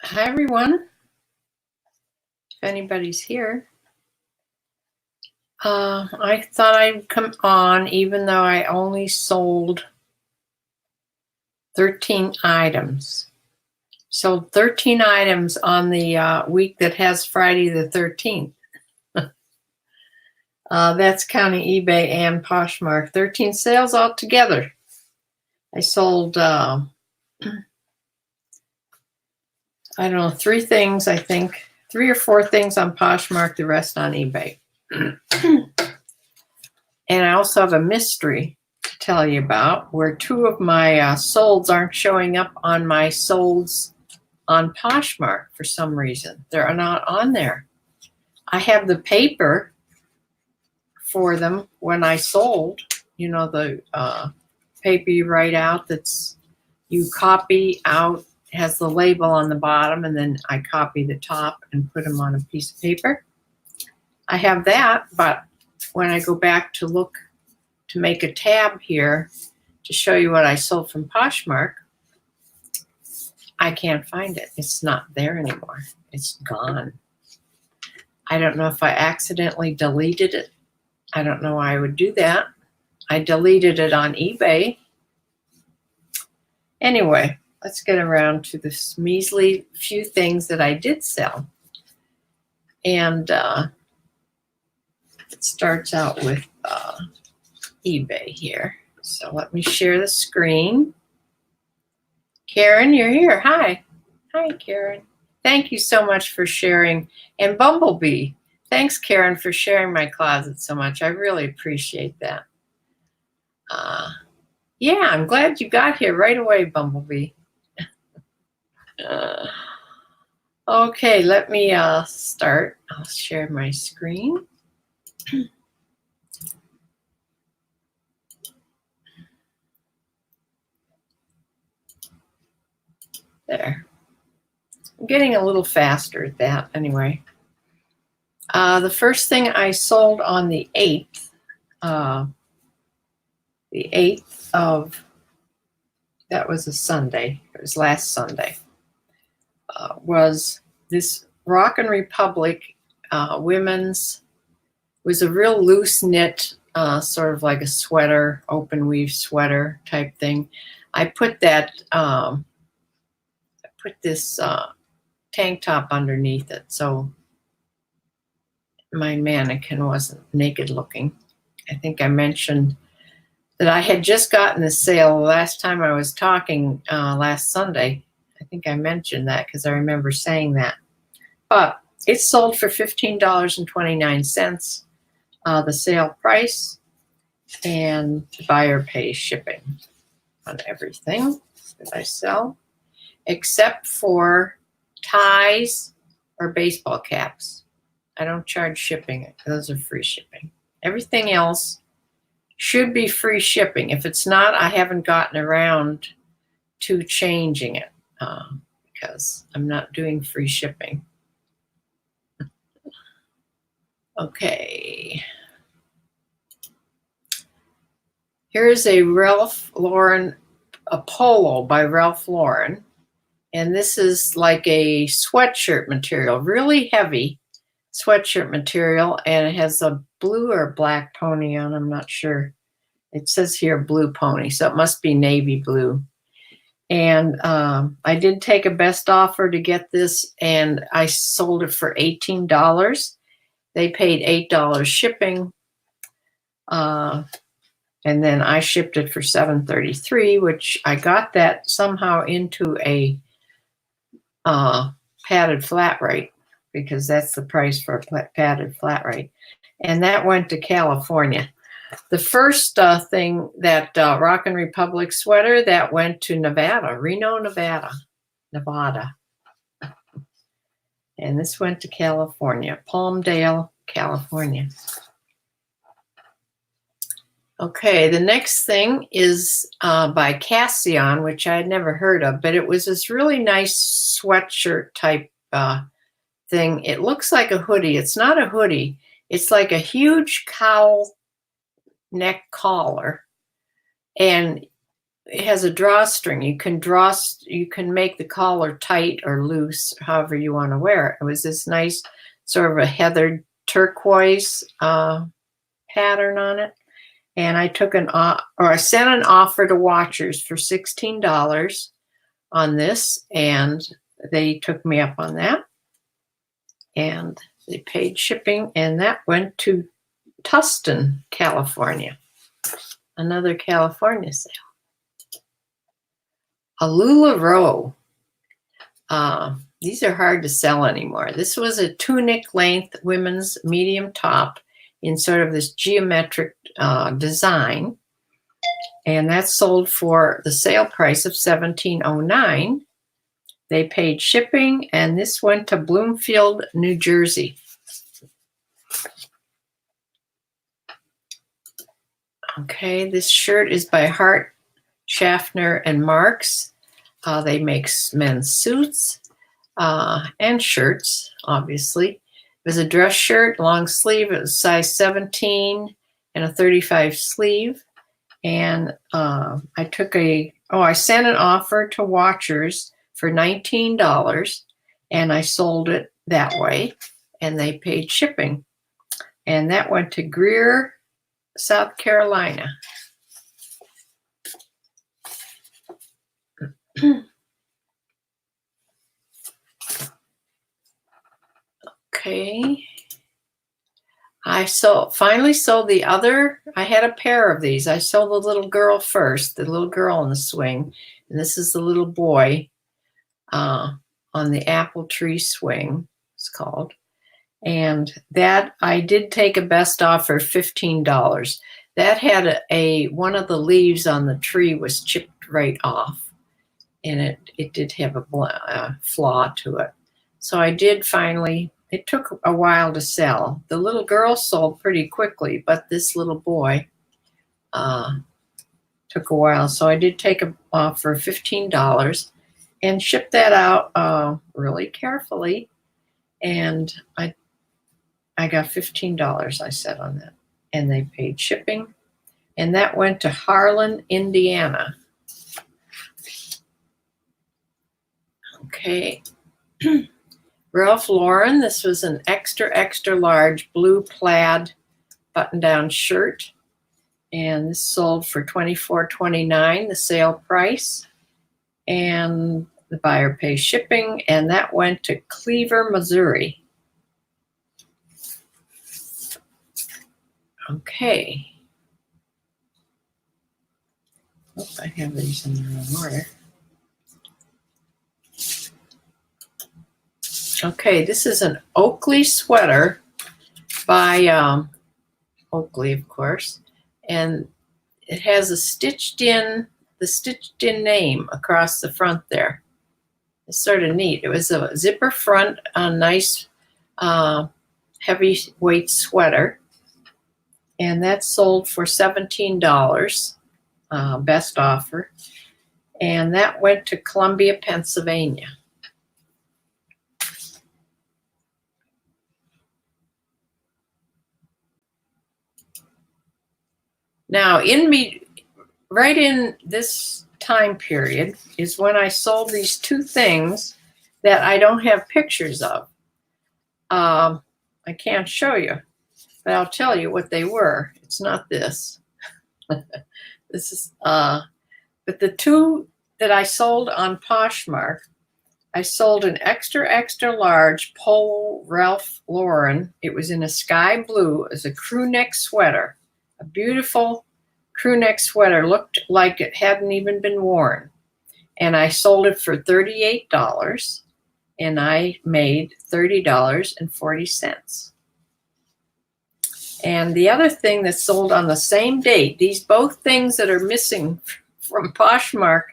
Hi, everyone. If anybody's here, I thought I'd come on even though I only sold 13 items. Sold 13 items on the week that has Friday the 13th. That's counting eBay and Poshmark. 13 sales altogether. I sold, I don't know, 3 things, I think. 3 or 4 things on Poshmark, the rest on eBay. And I also have a mystery to tell you about where 2 of my solds aren't showing up on my solds on Poshmark for some reason. They're not on there. I have the paper for them when I sold, the paper you write out you copy out, has the label on the bottom, and then I copy the top and put them on a piece of paper. I have that, but when I go back to look to make a tab here to show you what I sold from Poshmark, I can't find it. It's not there anymore. It's gone. I don't know if I accidentally deleted it. I don't know why I would do that. I deleted it on eBay. Anyway, let's get around to this measly few things that I did sell. And it starts out with eBay here. So let me share the screen. Karen, you're here. Hi. Hi, Karen. Thank you so much for sharing. And Bumblebee, thanks, Karen, for sharing my closet so much. I really appreciate that. Yeah, I'm glad you got here right away, Bumblebee. Okay, let me start. I'll share my screen. There. I'm getting a little faster at that anyway. The first thing I sold on the 8th of, that was a Sunday, it was last Sunday, was this Rockin' Republic women's, was a real loose knit, sort of like a sweater, open weave sweater type thing. I put that, this tank top underneath it, so my mannequin wasn't naked looking. I think I mentioned that I had just gotten the sale last time I was talking last Sunday. I think I mentioned that because I remember saying that. But it sold for $15.29, the sale price, and the buyer pays shipping on everything that I sell, except for ties or baseball caps. I don't charge shipping. Those are free shipping. Everything else should be free shipping. If it's not, I haven't gotten around to changing it because I'm not doing free shipping. Okay. Here's a Ralph Lauren, a polo by Ralph Lauren. And this is like a sweatshirt material, really heavy sweatshirt material. And it has a blue or black pony on, I'm not sure. It says here blue pony, so it must be navy blue. And I did take a best offer to get this, and I sold it for $18. They paid $8 shipping. And then I shipped it for $7.33, which I got that somehow into a padded flat rate, because that's the price for a padded flat rate. And that went to California. The first thing, that Rockin' Republic sweater, that went to Nevada, Reno, Nevada. And this went to California, Palmdale, California. Okay, the next thing is by Cassion, which I had never heard of, but it was this really nice sweatshirt type thing. It looks like a hoodie. It's not a hoodie. It's like a huge cowl neck collar. And it has a drawstring. You can make the collar tight or loose, however you want to wear it. It was this nice sort of a heathered turquoise pattern on it. And I took I sent an offer to Watchers for $16 on this, and they took me up on that. And they paid shipping, and that went to Tustin, California. Another California sale. A LuLaRoe. These are hard to sell anymore. This was a tunic length women's medium top in sort of this geometric design. And that's sold for the sale price of $17.09. They paid shipping, and this went to Bloomfield, New Jersey. Okay, this shirt is by Hart, Schaffner, and Marks. They make men's suits and shirts, obviously. It was a dress shirt, long sleeve. It was size 17 and a 35 sleeve. And I sent an offer to Watchers for $19, and I sold it that way, and they paid shipping. And that went to Greer, South Carolina. Okay. I finally sold the other. I had a pair of these. I sold the little girl first, the little girl in the swing. And this is the little boy on the apple tree swing, it's called. And that I did take a best offer of $15. That had one of the leaves on the tree was chipped right off. And it did have a flaw to it. So I did finally, it took a while to sell. The little girl sold pretty quickly, but this little boy took a while. So I did take an offer of $15 and shipped that out really carefully. And I got $15, I said, on that. And they paid shipping. And that went to Harlan, Indiana. Okay. Ralph Lauren, this was an extra, extra large blue plaid button-down shirt. And this sold for $24.29, the sale price. And the buyer pays shipping, and that went to Cleaver, Missouri. Okay. Oh, I have these in the wrong order. Okay, this is an Oakley sweater by Oakley, of course, and it has the stitched in name across the front there. It's sort of neat. It was a zipper front, a nice heavyweight sweater, and that sold for $17, best offer, and that went to Columbia, Pennsylvania. Now, right in this time period is when I sold these two things that I don't have pictures of. I can't show you, but I'll tell you what they were. It's not this. This is, but the two that I sold on Poshmark, I sold an extra, extra large polo Ralph Lauren. It was in a sky blue as a crew neck sweater. A beautiful crew neck sweater, looked like it hadn't even been worn. And I sold it for $38, and I made $30.40. And the other thing that sold on the same date, these both things that are missing from Poshmark,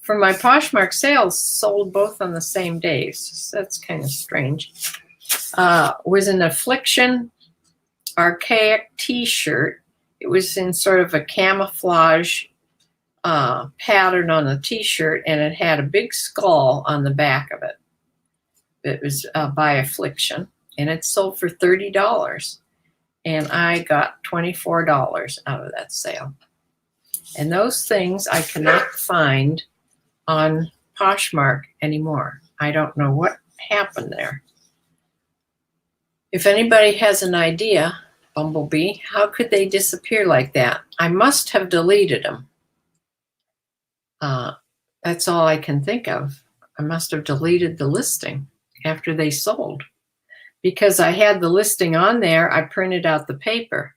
from my Poshmark sales, sold both on the same days. So that's kind of strange. Was an Affliction archaic t-shirt. It was in sort of a camouflage pattern on the t-shirt, and it had a big skull on the back of it. It was by Affliction, and it sold for $30, and I got $24 out of that sale. And those things I cannot find on Poshmark anymore. I don't know what happened there. If anybody has an idea, Bumblebee, how could they disappear like that? I must have deleted them. That's all I can think of. I must have deleted the listing after they sold, because I had the listing on there. I printed out the paper.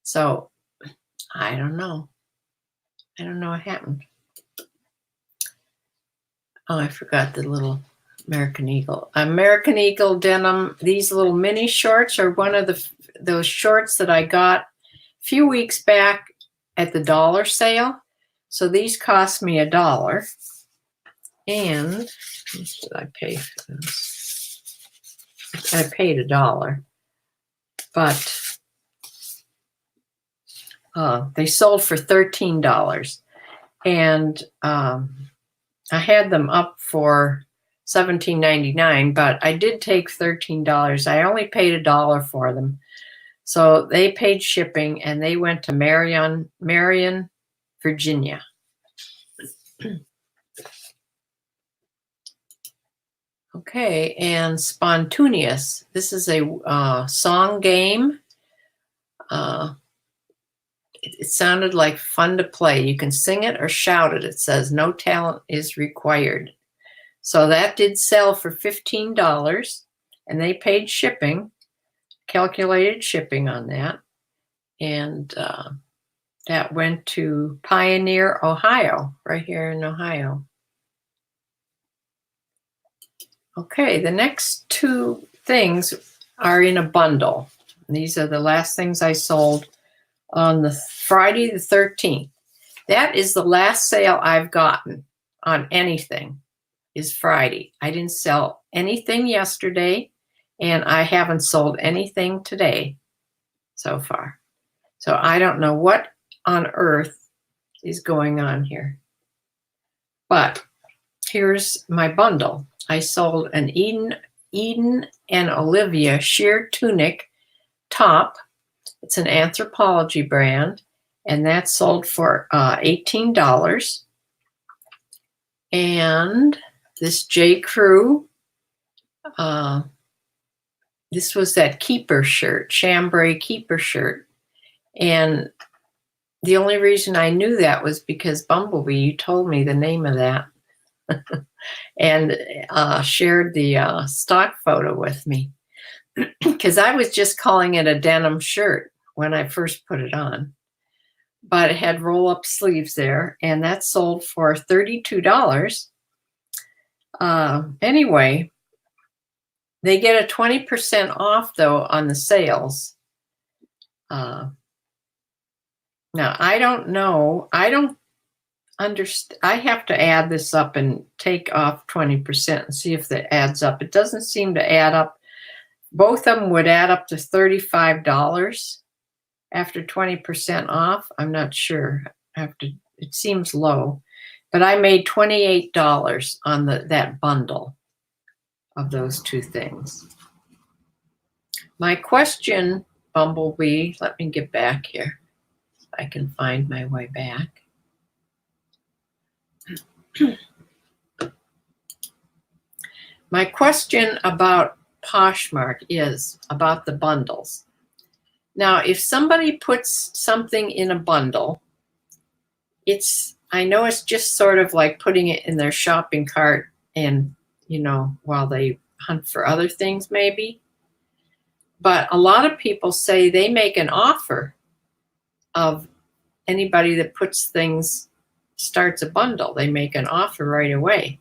So I don't know. I don't know what happened. Oh, I forgot the little American Eagle. American Eagle denim. These little mini shorts are one of those shorts that I got a few weeks back at the dollar sale. So these cost me $1. And how much did I pay for this? I paid $1. But they sold for $13. And I had them up for $17.99, but I did take $13. I only paid $1 for them. So they paid shipping, and they went to Marion, Virginia. Okay, and Spontaneous. This is a song game. It sounded like fun to play. You can sing it or shout it. It says no talent is required. So that did sell for $15, and they paid shipping, calculated shipping on that. And that went to Pioneer, Ohio, right here in Ohio. Okay, the next two things are in a bundle. These are the last things I sold on the Friday the 13th. That is the last sale I've gotten on anything, is Friday. I didn't sell anything yesterday, and I haven't sold anything today so far. So I don't know what on earth is going on here. But here's my bundle. I sold an Eden and Olivia sheer tunic top. It's an Anthropologie brand, and that sold for $18. And this J. Crew, this was that keeper shirt, chambray keeper shirt. And the only reason I knew that was because Bumblebee, you told me the name of that and shared the stock photo with me, because I was just calling it a denim shirt when I first put it on. But it had roll-up sleeves there, and that sold for $32. Anyway, they get a 20% off, though, on the sales. Now, I don't know. I don't understand. I have to add this up and take off 20% and see if that adds up. It doesn't seem to add up. Both of them would add up to $35 after 20% off. I'm not sure. It seems low, but I made $28 on that bundle of those two things. My question, Bumblebee, let me get back here. I can find my way back. My question about Poshmark is about the bundles. Now, if somebody puts something in a bundle, I know it's just sort of like putting it in their shopping cart and, while they hunt for other things maybe. But a lot of people say they make an offer of anybody that starts a bundle. They make an offer right away.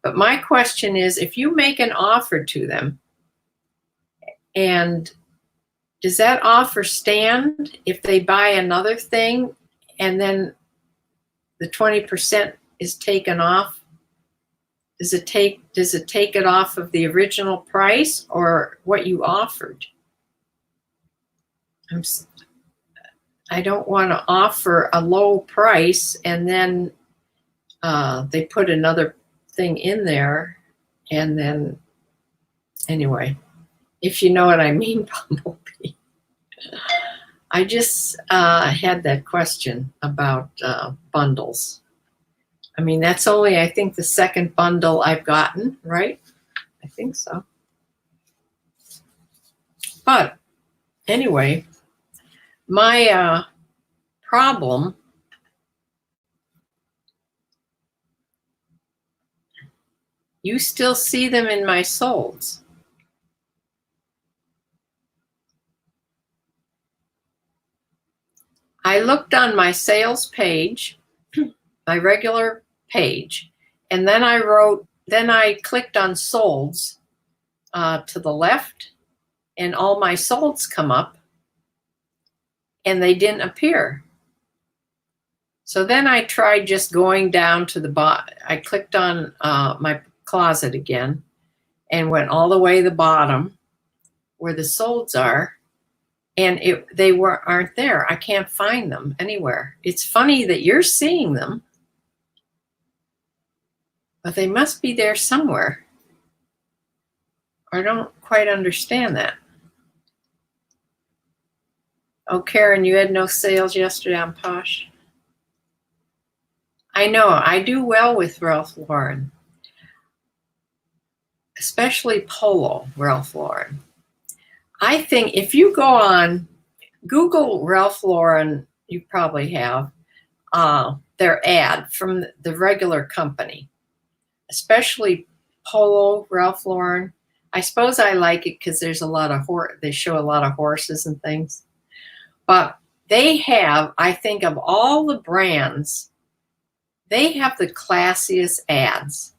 But my question is, if you make an offer to them, and does that offer stand if they buy another thing and then the 20% is taken off? Does it take it off of the original price or what you offered? I don't want to offer a low price and then they put another thing in there, and then anyway, if you know what I mean, Bumblebee. I just had that question about bundles. I mean, that's only, I think, the second bundle I've gotten, right? I think so. But anyway, my problem, you still see them in my solds. I looked on my sales page, my regular page, and then I clicked on solds to the left, and all my solds come up, and they didn't appear. So then I tried just going down to the bottom. I clicked on my closet again and went all the way to the bottom where the solds are, and they aren't there. I can't find them anywhere. It's funny that you're seeing them, but they must be there somewhere. I don't quite understand that. Oh, Karen, you had no sales yesterday on Posh? I know, I do well with Ralph Lauren, especially Polo Ralph Lauren. I think if you go on Google Ralph Lauren, you probably have their ad from the regular company, especially Polo Ralph Lauren. I suppose I like it because there's a lot of they show a lot of horses and things. But they have, I think, of all the brands, they have the classiest ads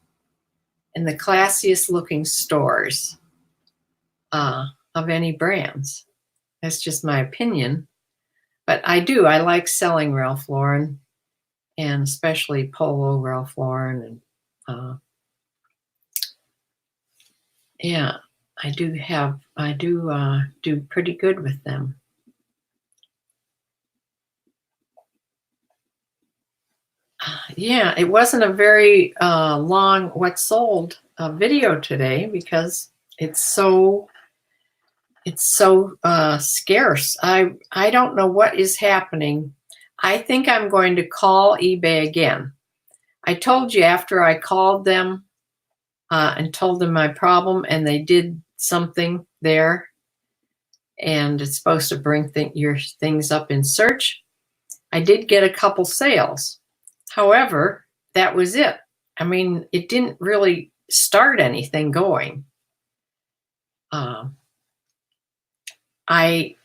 and the classiest looking stores of any brands. That's just my opinion. But I like selling Ralph Lauren, and especially Polo Ralph Lauren. And yeah, I do do pretty good with them. Yeah, it wasn't a very long what sold video today because it's so scarce. I don't know what is happening. I think I'm going to call eBay again. I told you after I called them and told them my problem, and they did something there, and it's supposed to bring your things up in search. I did get a couple sales. However, that was it. I mean, it didn't really start anything going. I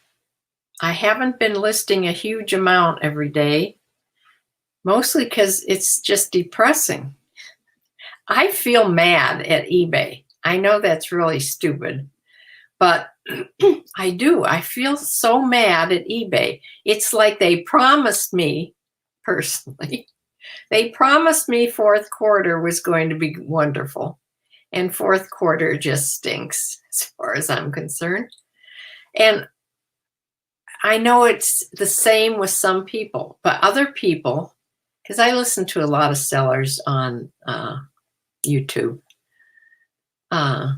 haven't been listing a huge amount every day, mostly because it's just depressing. I feel mad at eBay. I know that's really stupid, but I do. I feel so mad at eBay. It's like they promised me, personally, they promised me fourth quarter was going to be wonderful, and fourth quarter just stinks as far as I'm concerned. And I know it's the same with some people, but other people, because I listen to a lot of sellers on YouTube, a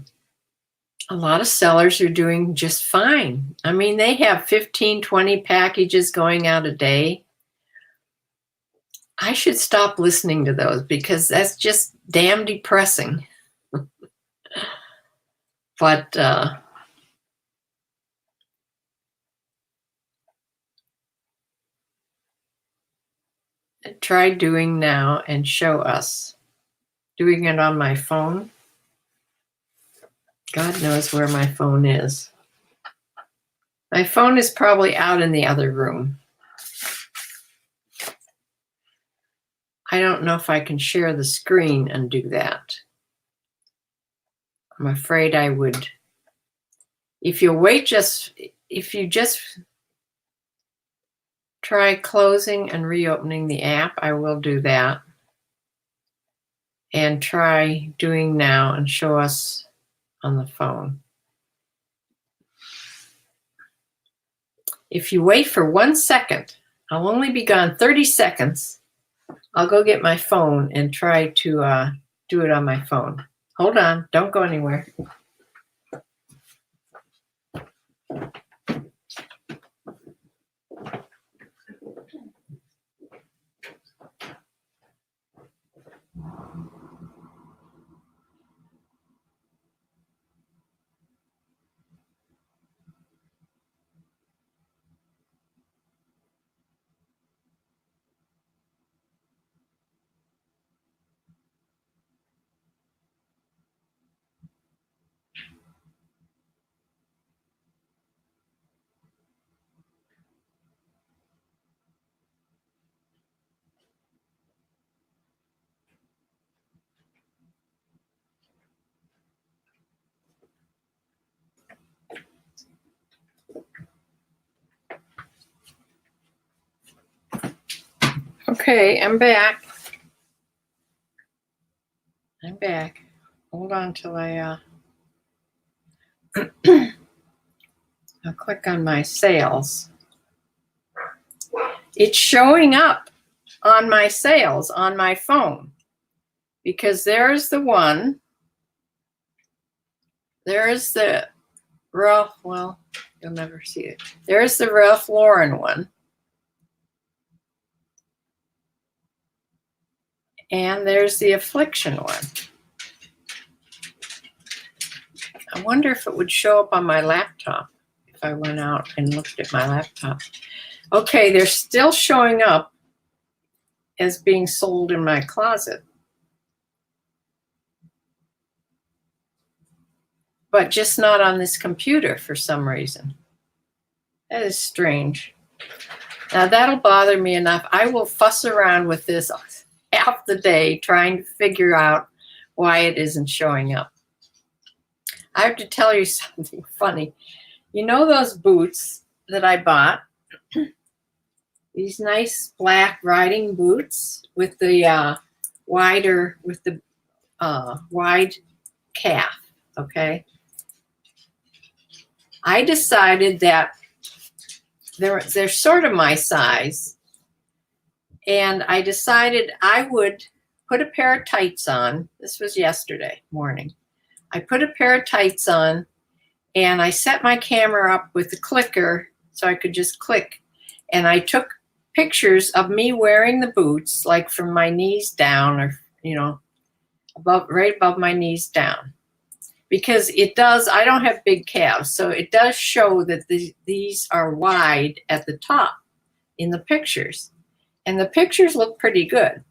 lot of sellers are doing just fine. I mean, they have 15, 20 packages going out a day. I should stop listening to those because that's just damn depressing. But try doing now and show us. Doing it on my phone. God knows where my phone is. My phone is probably out in the other room. I don't know if I can share the screen and do that. I'm afraid I would. If you just try closing and reopening the app, I will do that. And try doing now and show us on the phone. If you wait for 1 second, I'll only be gone 30 seconds. I'll go get my phone and try to do it on my phone. Hold on, don't go anywhere. Okay, I'm back. I'm back. Hold on till I'll click on my sales. It's showing up on my sales on my phone because there's the one. There's the Ralph, well, you'll never see it. There's the Ralph Lauren one. And there's the Affliction one. I wonder if it would show up on my laptop if I went out and looked at my laptop. Okay, they're still showing up as being sold in my closet. But just not on this computer for some reason. That is strange. Now that'll bother me enough. I will fuss around with this half the day trying to figure out why it isn't showing up. I have to tell you something funny. You know those boots that I bought? These nice black riding boots with the wide calf, okay? I decided that they're sort of my size, and I decided I would put a pair of tights on. This was yesterday morning. I put a pair of tights on, and I set my camera up with the clicker so I could just click, and I took pictures of me wearing the boots, like from my knees down, or right above my knees down. Because it does, I don't have big calves, so it does show that these are wide at the top in the pictures. And the pictures look pretty good.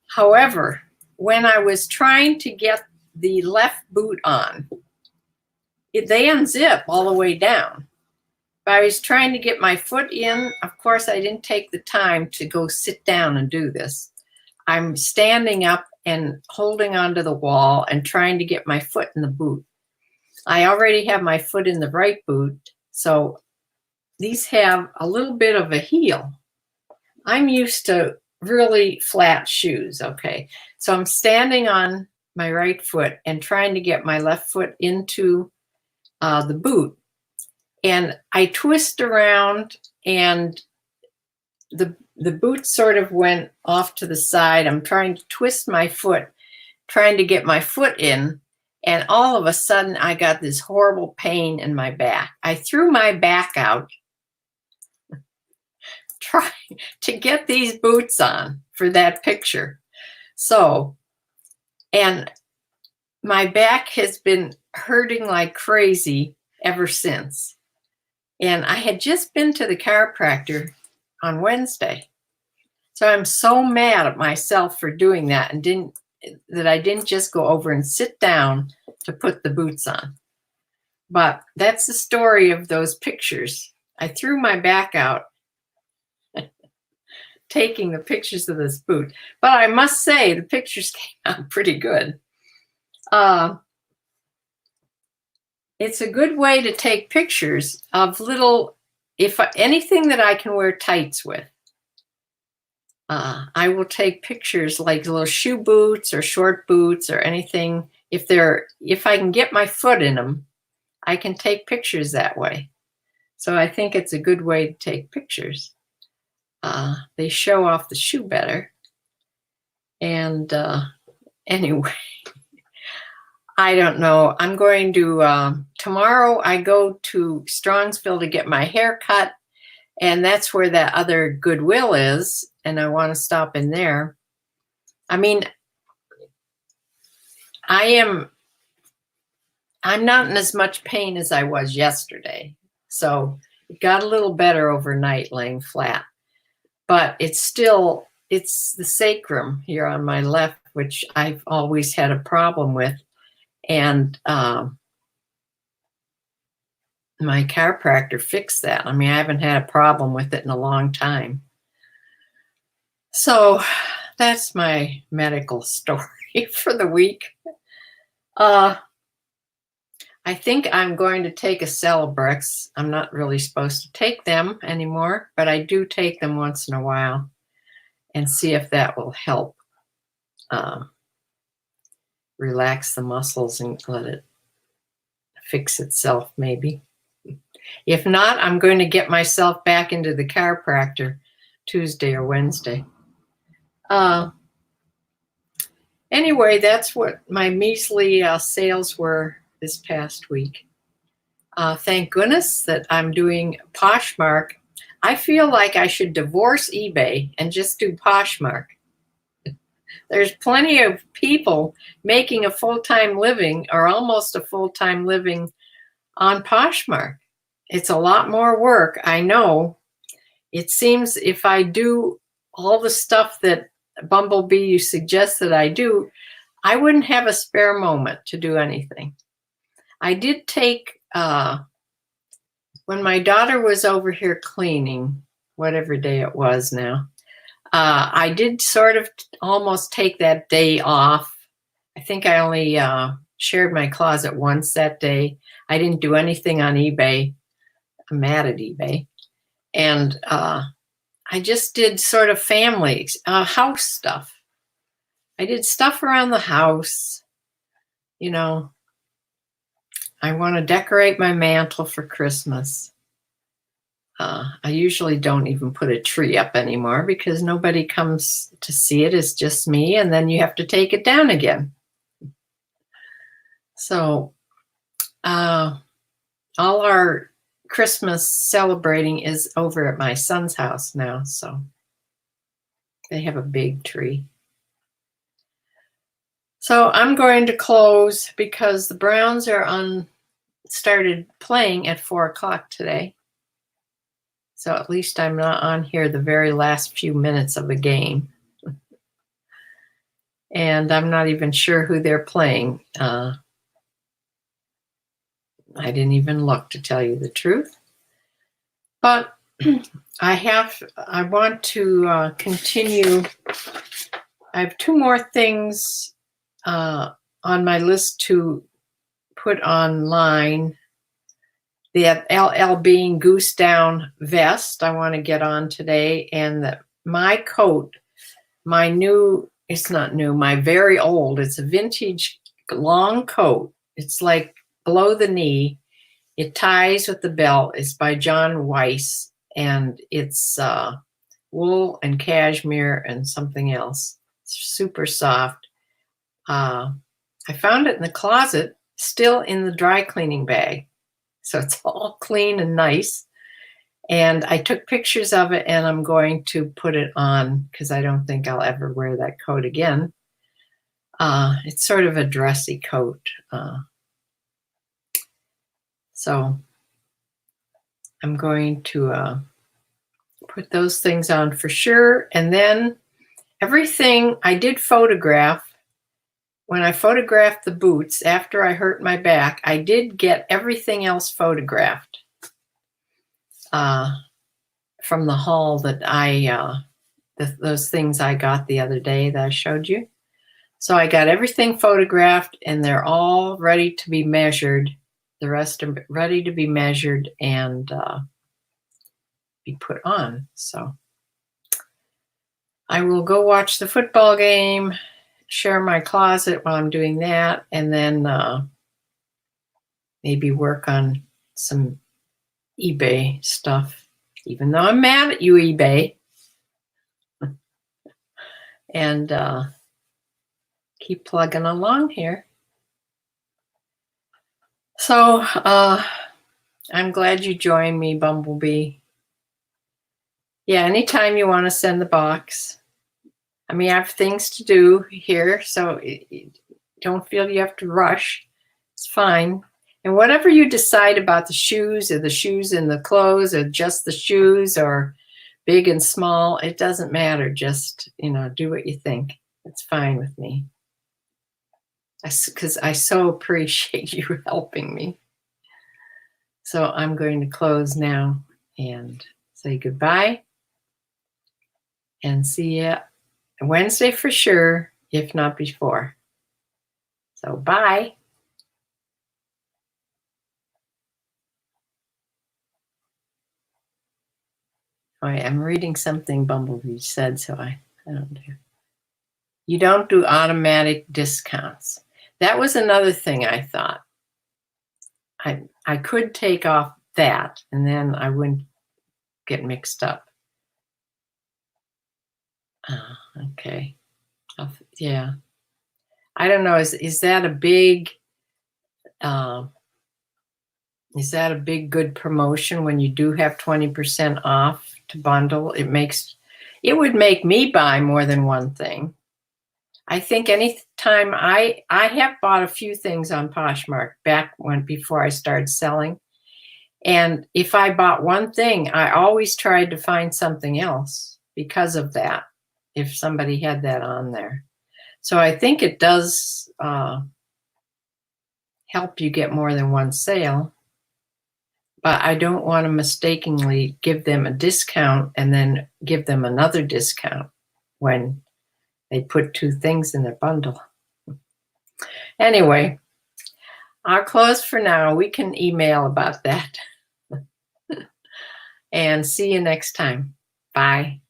However, when I was trying to get the left boot on, they unzip all the way down. But I was trying to get my foot in. Of course, I didn't take the time to go sit down and do this. I'm standing up and holding onto the wall and trying to get my foot in the boot. I already have my foot in the right boot, so these have a little bit of a heel. I'm used to really flat shoes, okay? So I'm standing on my right foot and trying to get my left foot into the boot. And I twist around, and the boot sort of went off to the side. I'm trying to twist my foot, trying to get my foot in, and all of a sudden I got this horrible pain in my back. I threw my back out trying to get these boots on for that picture. So, and my back has been hurting like crazy ever since. And I had just been to the chiropractor on Wednesday. So I'm so mad at myself for doing that and I didn't just go over and sit down to put the boots on. But that's the story of those pictures. I threw my back out taking the pictures of this boot. But I must say the pictures came out pretty good. It's a good way to take pictures of anything that I can wear tights with. I will take pictures like little shoe boots or short boots or anything. If I can get my foot in them, I can take pictures that way. So I think it's a good way to take pictures. They show off the shoe better. And anyway, I don't know. I'm going to, tomorrow I go to Strongsville to get my hair cut, and that's where that other Goodwill is, and I want to stop in there. I mean, I'm not in as much pain as I was yesterday, so it got a little better overnight laying flat, but it's the sacrum here on my left, which I've always had a problem with. And my chiropractor fixed that. I mean, I haven't had a problem with it in a long time. So that's my medical story for the week. I think I'm going to take a Celebrex. I'm not really supposed to take them anymore, but I do take them once in a while. and see if that will help relax the muscles and let it fix itself, maybe. If not, I'm going to get myself back into the chiropractor Tuesday or Wednesday. Anyway, that's what my measly sales were this past week. Thank goodness that I'm doing Poshmark. I feel like I should divorce eBay and just do Poshmark. There's plenty of people making a full-time living or almost a full-time living on Poshmark. It's a lot more work, I know. It seems if I do all the stuff that Bumblebee you suggest that I do, I wouldn't have a spare moment to do anything. I did take, when my daughter was over here cleaning, whatever day it was now, I did sort of almost take that day off. I think I only shared my closet once that day. I didn't do anything on eBay. I'm mad at eBay. And I just did sort of family, house stuff. I did stuff around the house. You know, I want to decorate my mantle for Christmas. I usually don't even put a tree up anymore because nobody comes to see it. It's just me, and then you have to take it down again. So all our Christmas celebrating is over at my son's house now, so they have a big tree. So I'm going to close because the Browns are started playing at 4 o'clock today. So at least I'm not on here the very last few minutes of the game. And I'm not even sure who they're playing. I didn't even look, to tell you the truth. But I want to continue. I have 2 more things on my list to put online. The LL Bean Goose Down vest I want to get on today, and my coat, my new, it's not new, my very old, it's a vintage long coat. It's like below the knee. It ties with the belt. It's by John Weiss, and it's wool and cashmere and something else. It's super soft. I found it in the closet, still in the dry cleaning bag. So it's all clean and nice. And I took pictures of it, and I'm going to put it on because I don't think I'll ever wear that coat again. It's sort of a dressy coat. So I'm going to put those things on for sure. And then everything I did photograph. When I photographed the boots after I hurt my back, I did get everything else photographed from the haul that those things I got the other day that I showed you. So I got everything photographed, and they're all ready to be measured. The rest are ready to be measured and be put on. So I will go watch the football game, share my closet while I'm doing that, and then maybe work on some eBay stuff, even though I'm mad at you, eBay. And keep plugging along here. So I'm glad you joined me, Bumblebee. Yeah, anytime you want to send the box. I mean, I have things to do here, so don't feel you have to rush. It's fine. And whatever you decide about the shoes and the clothes or just the shoes or big and small, it doesn't matter. Just, do what you think. It's fine with me. Because I so appreciate you helping me. So I'm going to close now and say goodbye and see you Wednesday for sure, if not before. So bye. All right, I'm reading something Bumblebee said, so I I don't do. You don't do automatic discounts. That was another thing I thought. I could take off that and then I wouldn't get mixed up. Okay. Yeah. I don't know. Is that a big good promotion when you do have 20% off to bundle? It would make me buy more than one thing. I think anytime I have bought a few things on Poshmark before I started selling. And if I bought one thing, I always tried to find something else because of that, if somebody had that on there. So I think it does help you get more than one sale. But I don't want to mistakenly give them a discount and then give them another discount when they put two things in their bundle. Anyway, I'll close for now. We can email about that. And see you next time. Bye.